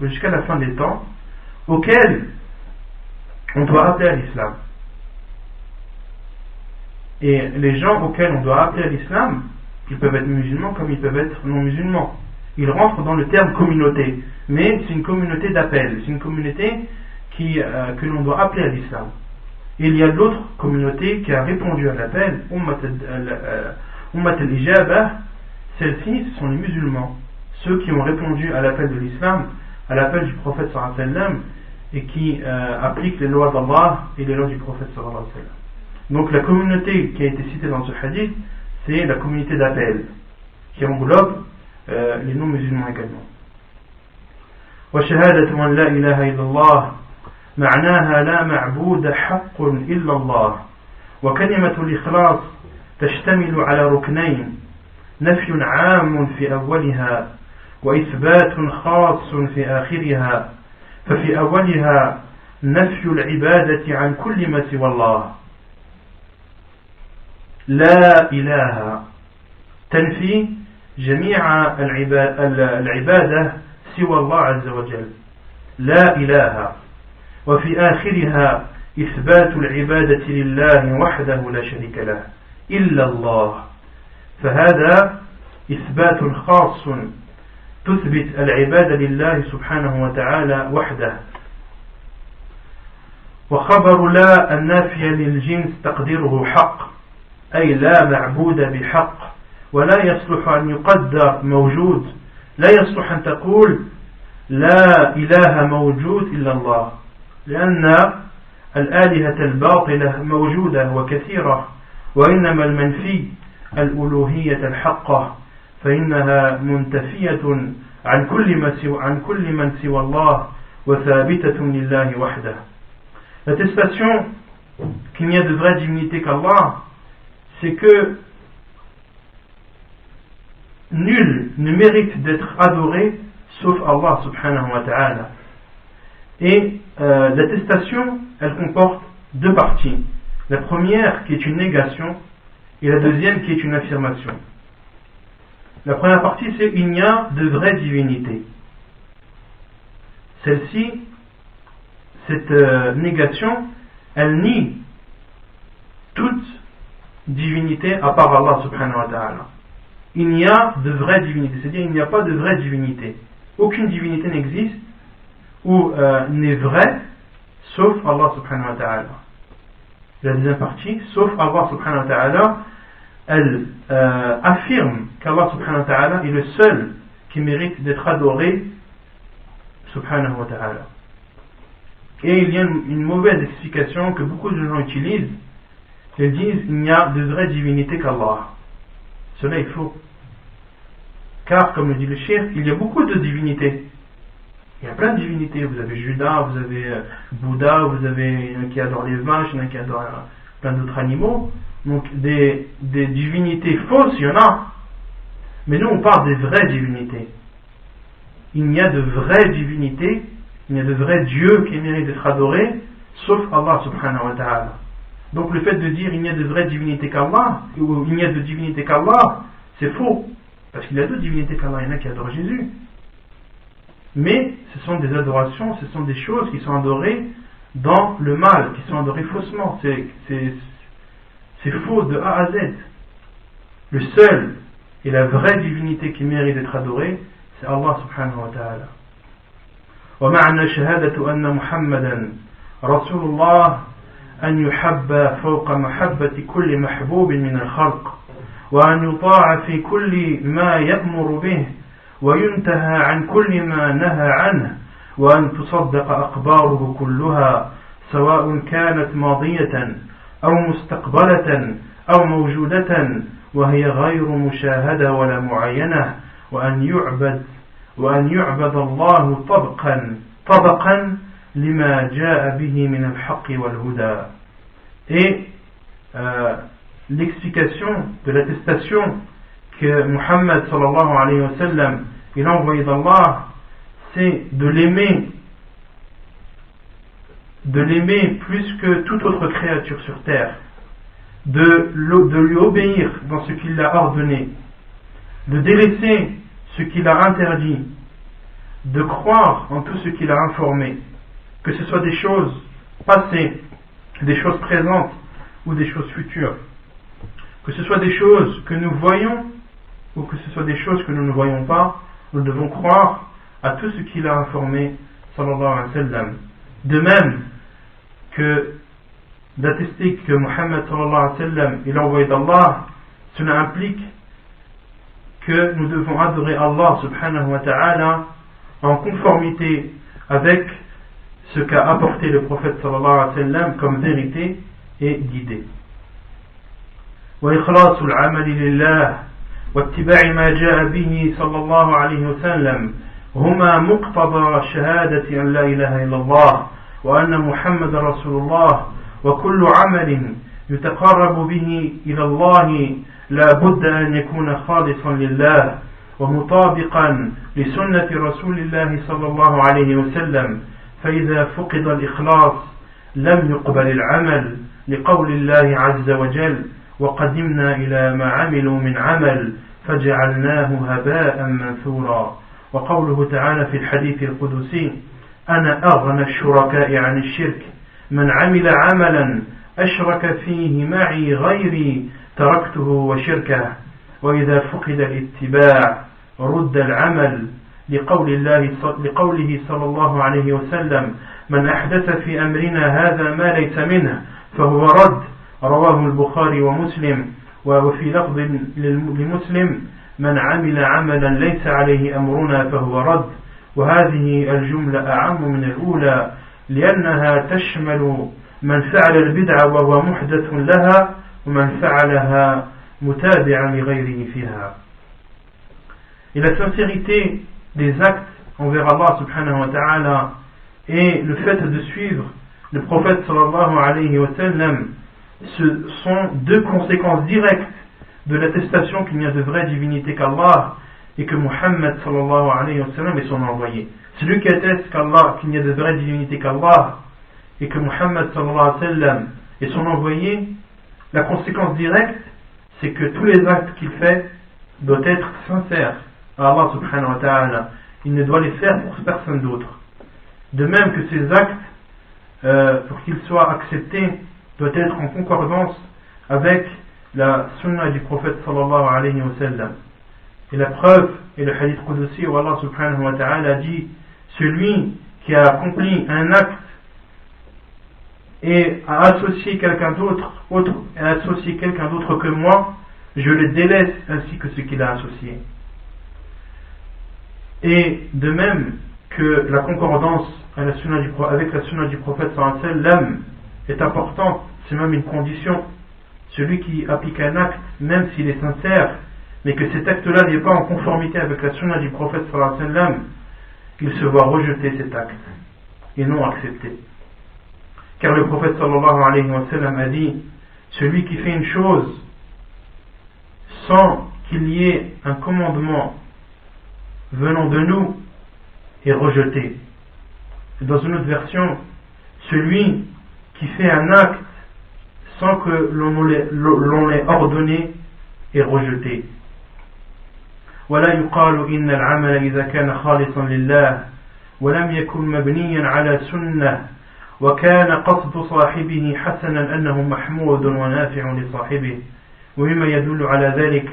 jusqu'à la fin des temps, auxquels on doit appeler à l'islam. Et les gens auxquels on doit appeler à l'islam, ils peuvent être musulmans comme ils peuvent être non musulmans. Ils rentrent dans le terme communauté, mais c'est une communauté d'appel, c'est une communauté que l'on doit appeler à l'islam. Et il y a l'autre communauté qui a répondu à l'appel, Ummat al-Ijabah. Celles-ci, ce sont les musulmans, ceux qui ont répondu à l'appel de l'islam, à l'appel du prophète sallallahu alayhi wa sallam, et qui appliquent les lois d'Allah et les lois du prophète sallallahu alayhi wa sallam. Donc la communauté qui a été citée dans ce hadith, c'est la communauté d'appel, qui englobe les non-musulmans également. وشهادة أن لا إله إلا الله معناها لا معبود حق إلا الله. وكلمة الإخلاص تشتمل على ركنين: نفي عام في أولها وإثبات خاص في آخرها. ففي أولها نفي العبادة عن كل ما سوى الله. لا إله تنفي جميع العبادة سوى الله عز وجل. لا إله. وفي آخرها إثبات العبادة لله وحده لا شريك له إلا الله. فهذا إثبات خاص تثبت العبادة لله سبحانه وتعالى وحده. وخبر لا النافية للجنس تقديره حق، أي لا معبود بحق، ولا يصلح أن يقدر موجود. لا يصلح أن تقول لا إله موجود إلا الله، لأن الآلهة الباطلة موجودة وكثيرة، وإنما المنفي الألوهية الحقة، فإنها منتفية عن كل من سوى الله وثابتة لله وحده. L'attestation qu'il n'y a de vraie divinité qu'Allah, c'est que nul ne mérite d'être adoré sauf Allah subhanahu wa ta'ala. Et l'attestation, elle comporte deux parties. La première qui est une négation et la deuxième qui est une affirmation. La première partie, c'est il n'y a de vraie divinité. Celle-ci, cette négation, elle nie toute divinité à part Allah subhanahu wa ta'ala. Il n'y a de vraie divinité, c'est-à-dire il n'y a pas de vraie divinité. Aucune divinité n'existe ou n'est vraie sauf Allah subhanahu wa ta'ala. La deuxième partie, sauf Allah subhanahu wa ta'ala, elle affirme qu'Allah subhanahu wa ta'ala est le seul qui mérite d'être adoré subhanahu wa ta'ala. Et il y a une mauvaise explication que beaucoup de gens utilisent. Ils disent il n'y a de vraie divinité qu'Allah. Cela est faux. Car, comme le dit le cheikh, il y a beaucoup de divinités. Il y a plein de divinités. Vous avez Judas, vous avez Bouddha, vous avez un qui adore les vaches, il y en a qui adore plein d'autres animaux. Donc des divinités fausses, il y en a. Mais nous on parle des vraies divinités. Il n'y a de vraies divinités, il n'y a de vrais dieux qui méritent d'être adorés, sauf Allah subhanahu wa ta'ala. Donc le fait de dire il n'y a de vraies divinités qu'Allah, ou il n'y a de divinité qu'Allah, c'est faux. Parce qu'il y a deux divinités qu'Allah, il y en a qui adorent Jésus. Mais ce sont des adorations, ce sont des choses qui sont adorées dans le mal, qui sont dans le faussement. C'est faux de A à Z. Le seul et la vraie divinité qui mérite d'être adorée, c'est Allah subhanahu wa ta'ala. ومعنى شهادة أن محمدا رسول الله أن يحب فوق محبة كل محبوب من الخلق وأن يطاع في كل ما يأمر به وينتهى عن كل ما نهى عنه وأن تصدق أخباره كلها سواء كانت ماضية أو مستقبلة أو موجودة وهي غير مشاهدة ولا معينة وأن يعبد الله طبقا لما جاء به من الحق والهدى. Et l'explication de l'attestation que Muhammad sallallahu alayhi wa sallam il a envoyé d'Allah, c'est de l'aimer plus que toute autre créature sur terre, de lui obéir dans ce qu'il a ordonné, de délaisser ce qu'il a interdit, de croire en tout ce qu'il a informé, que ce soit des choses passées, des choses présentes ou des choses futures, que ce soit des choses que nous voyons ou que ce soit des choses que nous ne voyons pas, nous devons croire à tout ce qu'il a informé sallallahu alayhi wa sallam. De même que d'attester que Muhammad sallallahu alayhi wa sallam est l'envoyé d'Allah, cela implique que nous devons adorer Allah subhanahu wa ta'ala en conformité avec ce qu'a apporté le prophète sallallahu alayhi wa sallam comme vérité et guidée. وإخلاص العمل لله واتباع ما جاء به صلى الله عليه وسلم هما مقتضى شهادة أن لا إله إلا الله وأن محمد رسول الله وكل عمل يتقرب به إلى الله لا بد أن يكون خالصا لله ومطابقا لسنة رسول الله صلى الله عليه وسلم فإذا فقد الإخلاص لم يقبل العمل لقول الله عز وجل وقدمنا إلى ما عملوا من عمل فجعلناه هباء منثورا وقوله تعالى في الحديث القدسي أنا أغنى الشركاء عن الشرك من عمل عملا أشرك فيه معي غيري تركته وشركه وإذا فقد الاتباع رد العمل لقوله صلى الله عليه وسلم من أحدث في أمرنا هذا ما ليس منه فهو رد رواه البخاري ومسلم وفي لفظ لمسلم من عمل عملا ليس عليه أمرنا فهو رد وهذه الجملة أعم من الأولى لأنها تشمل من فعل البدعة وهو محدث لها ومن فعلها متابعا لغيره فيها. Et la sincérité des actes envers Allah subhanahu wa ta'ala et le fait de suivre le prophète sallallahu alayhi wa sallam, ce sont deux conséquences directes de l'attestation qu'il n'y a de vraie divinité qu'Allah et que Muhammad sallallahu alayhi wa sallam est son envoyé. Celui qui atteste qu'il n'y a de vraie divinité qu'Allah et que Muhammad sallallahu alayhi wa sallam est son envoyé, la conséquence directe, c'est que tous les actes qu'il fait doivent être sincères à Allah subhanahu wa ta'ala. Il ne doit les faire pour personne d'autre. De même que ces actes, pour qu'ils soient acceptés, doivent être en concordance avec la sunna du prophète sallallahu alayhi wa sallam. Et la preuve est le hadith Qudsi où Allah subhanahu wa ta'ala dit celui qui a accompli un acte et a associé quelqu'un d'autre que moi, je le délaisse ainsi que ce qu'il a associé. Et de même que la concordance avec la sunna du prophète sallallahu alayhi wa sallam est importante, c'est même une condition. Celui qui applique un acte, même s'il est sincère, mais que cet acte-là n'est pas en conformité avec la sunna du prophète sallallahu alayhi wa sallam, il se voit rejeter cet acte et non accepté. Car le prophète sallallahu alayhi wa sallam a dit celui qui fait une chose sans qu'il y ait un commandement venant de nous est rejeté. Dans une autre version, celui qui fait un acte sans que l'on l'ait ordonné est rejeté. ولا يقال إن العمل إذا كان خالصا لله ولم يكن مبنيا على سنة وكان قصد صاحبه حسنا أنه محمود ونافع لصاحبه. ومما يدل على ذلك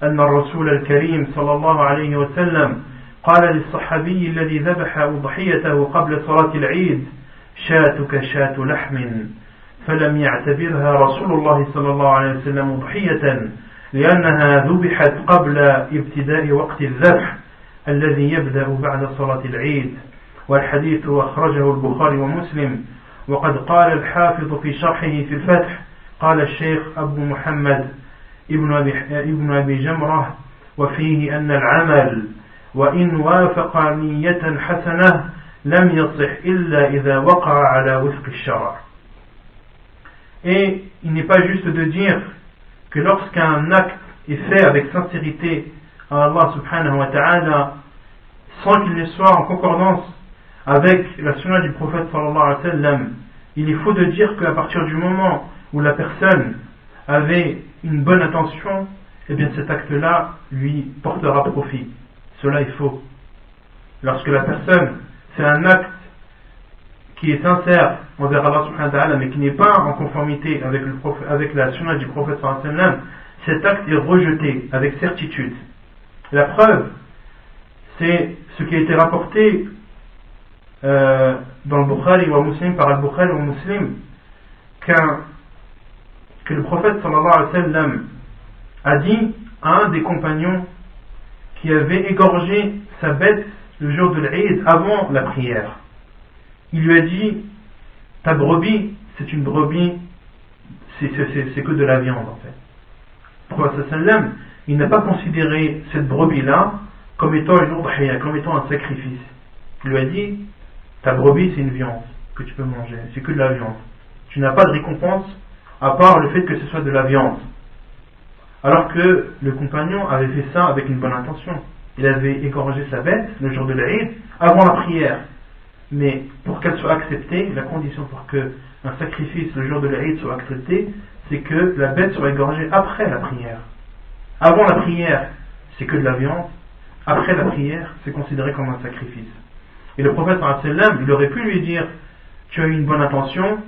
أن الرسول الكريم صلى الله عليه وسلم قال للصحابي الذي ذبح أضحيته قبل صلاة العيد: شاتك شاة لحم، فلم يعتبرها رسول الله صلى الله عليه وسلم أضحية لأنها ذبحت قبل ابتداء وقت الذبح الذي يبدأ بعد صلاة العيد. والحديث أخرجه البخاري ومسلم. وقد قال الحافظ في شرحه في الفتح: قال الشيخ أبو محمد ابن أبي جمرة: وفيه أن العمل وإن وافق نية حسنة لم يصح إلا إذا وقع على وفق الشرع. Et il n'est pas juste de dire que lorsqu'un acte est fait avec sincérité à Allah subhanahu wa ta'ala, sans qu'il ne soit en concordance avec la sunna du prophète sallallahu alayhi wa sallam, il est faux de dire qu'à partir du moment où la personne avait une bonne intention, eh bien cet acte-là lui portera profit. Cela est faux. Lorsque la personne fait un acte qui est sincère envers Allah subhanahu wa ta'ala, mais qui n'est pas en conformité avec la sunna du prophète sallallahu alayhi wa sallam, cet acte est rejeté avec certitude. La preuve, c'est ce qui a été rapporté dans le Bukhari ou Muslim, par Al-Bukhari ou Muslim, que le prophète sallallahu alayhi wa sallam a dit à un des compagnons qui avait égorgé sa bête le jour de l'Eid avant la prière. Il lui a dit: ta brebis, c'est une brebis, c'est que de la viande en fait. Le prophète sallallahu alayhi wa sallam, il n'a pas considéré cette brebis-là comme étant une udhiya, comme étant un sacrifice. Il lui a dit: ta brebis, c'est une viande que tu peux manger, c'est que de la viande. Tu n'as pas de récompense à part le fait que ce soit de la viande. Alors que le compagnon avait fait ça avec une bonne intention. Il avait égorgé sa bête le jour de l'Eid avant la prière. Mais pour qu'elle soit acceptée, la condition pour qu'un sacrifice le jour de l'Eid soit accepté, c'est que la bête soit égorgée après la prière. Avant la prière, c'est que de la viande. Après la prière, c'est considéré comme un sacrifice. Et le prophète sallallahu alayhi wa sallam, il aurait pu lui dire: tu as eu une bonne intention,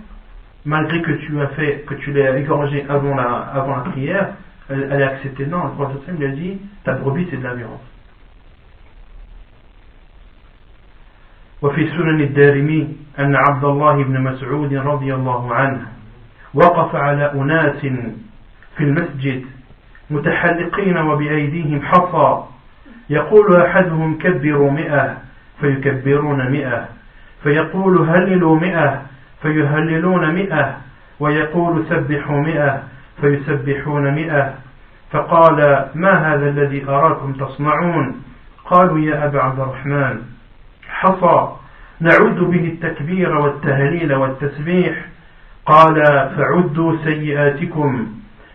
malgré que tu l'aies égorgé avant la prière, elle est acceptée. Non, le prophète sallallahu alayhi wa sallam lui a dit: ta brebis, c'est de la viande. وفي سنن الدارمي أن عبد الله بن مسعود رضي الله عنه وقف على أناس في المسجد متحلقين وبأيديهم حصى، يقول أحدهم كبروا 100 فيكبرون 100، فيقول هللوا 100 فيهللون 100، ويقول سبحوا 100 فيسبحون 100. فقال: ما هذا الذي أراكم تصنعون؟ قالوا: يا أبا عبد الرحمن، حصى نعد به التكبير والتهليل والتسبيح. قال: فعدوا سيئاتكم،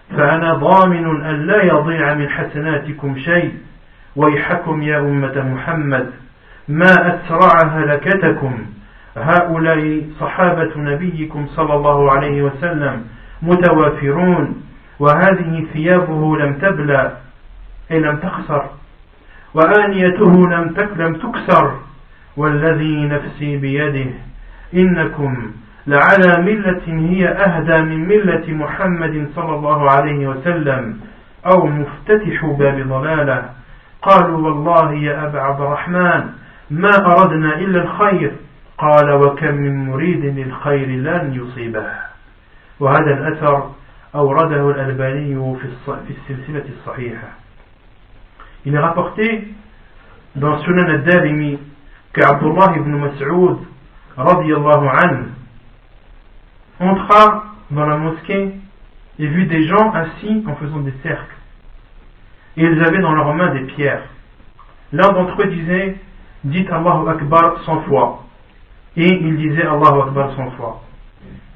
فأنا ضامن أن لا يضيع من حسناتكم شيء، ويحكم يا أمة محمد، ما أسرع هلكتكم، هؤلاء صحابة نبيكم صلى الله عليه وسلم متوافرون، وهذه ثيابه لم تبلى أي لم تخسر، وآنيته لم تكسر، والذي نفسي بيده إنكم لعلى ملة هي أهدى من ملة محمد صلى الله عليه وسلم، أو مفتتح باب ضلالة. قالوا: والله يا أبا عبد الرحمن ما أردنا إلا الخير. قال: وكم من مريد للخير لن يصيبه. وهذا الأثر أورده الألباني في السلسلة الصحيحة. Il est rapporté dans Sunan al-Darimi qu'Abdullah ibn Mas'ud radiyallahu anhu entra dans la mosquée et vit des gens assis en faisant des cercles, et ils avaient dans leurs mains des pierres. L'un d'entre eux disait: dites Allahu Akbar 100 fois, et il disait Allahu Akbar 100 fois.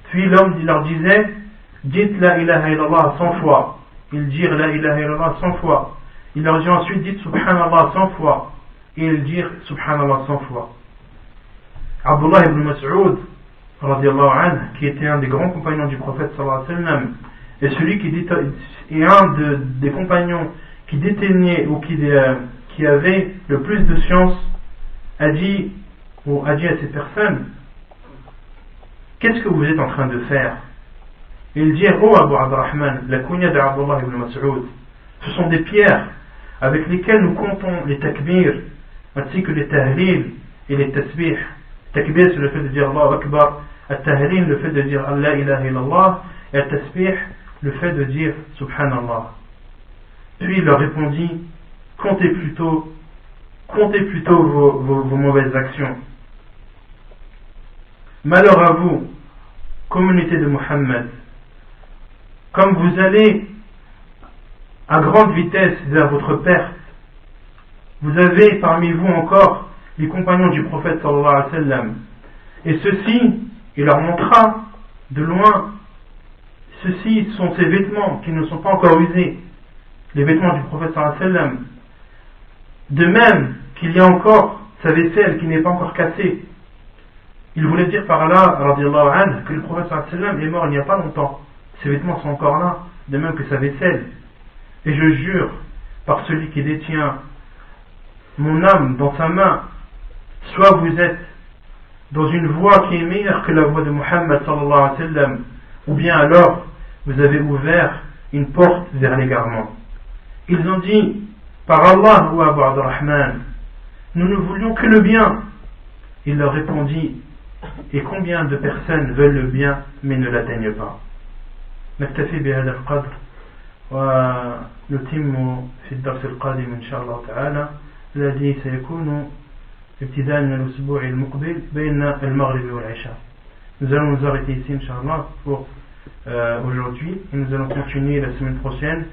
Puis l'homme leur disait: dites La ilaha illallah 100 fois, ils dirent La ilaha illallah 100 fois. Il leur dit ensuite: dites Subhanallah 100 fois, et ils dirent Subhanallah 100 fois. Abdullah ibn Mas'ud radiyallahu anhu, qui était un des grands compagnons du prophète sallallahu alayhi wa sallam, et celui qui est un des compagnons qui détenait ou qui avait le plus de science, a dit à ces personnes: qu'est-ce que vous êtes en train de faire? Ils dirent, oh Abu Abdurrahman, la kunya d'Abdullah ibn Mas'ud, ce sont des pierres avec lesquelles nous comptons les takbir, ainsi que les tahlil et les tasbih. Takbir, c'est le fait de dire Allahu Akbar, at-tahlil, le fait de dire Allah ilaha illallah, et at-tasbih, le fait de dire Subhanallah. Puis il leur répondit, comptez plutôt vos mauvaises actions. Malheur à vous, communauté de Muhammad, comme vous allez à grande vitesse vers votre perte, vous avez parmi vous encore les compagnons du prophète sallallahu alayhi wa sallam, et ceux-ci, il leur montra de loin, ceux-ci sont ces vêtements qui ne sont pas encore usés, les vêtements du prophète sallallahu alayhi wa sallam, de même qu'il y a encore sa vaisselle qui n'est pas encore cassée. Il voulait dire par là, radiyallahu anhu, que le prophète sallallahu alayhi wa sallam est mort il n'y a pas longtemps, ses vêtements sont encore là, de même que sa vaisselle. Et je jure par celui qui détient mon âme dans sa main, soit vous êtes dans une voie qui est meilleure que la voie de Muhammad sallallahu alayhi wa sallam, ou bien alors vous avez ouvert une porte vers l'égarement. Ils ont dit, par Allah ou Abu Abdurrahman, nous ne voulions que le bien. Il leur répondit, et combien de personnes veulent le bien mais ne l'atteignent pas? نكتفي بهذا القدر ونتم في الدرس القادم إن شاء الله تعالى الذي سيكون ابتداء من الأسبوع المقبل بين المغرب والعشاء. Nous allons nous arrêter ici Inch'Allah pour aujourd'hui et nous allons continuer la semaine prochaine.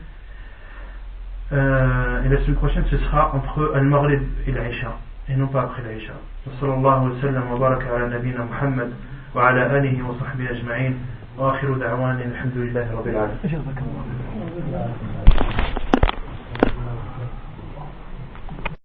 Et la semaine prochaine ce sera entre Al-Maghrib et l'Aïcha et non pas après l'Aïcha. Sallallahu wa sallam wa baraka ala nabina Muhammad wa ala alihi wa sahbihi ajma'in. وآخر دعوانا الحمد لله رب العالمين.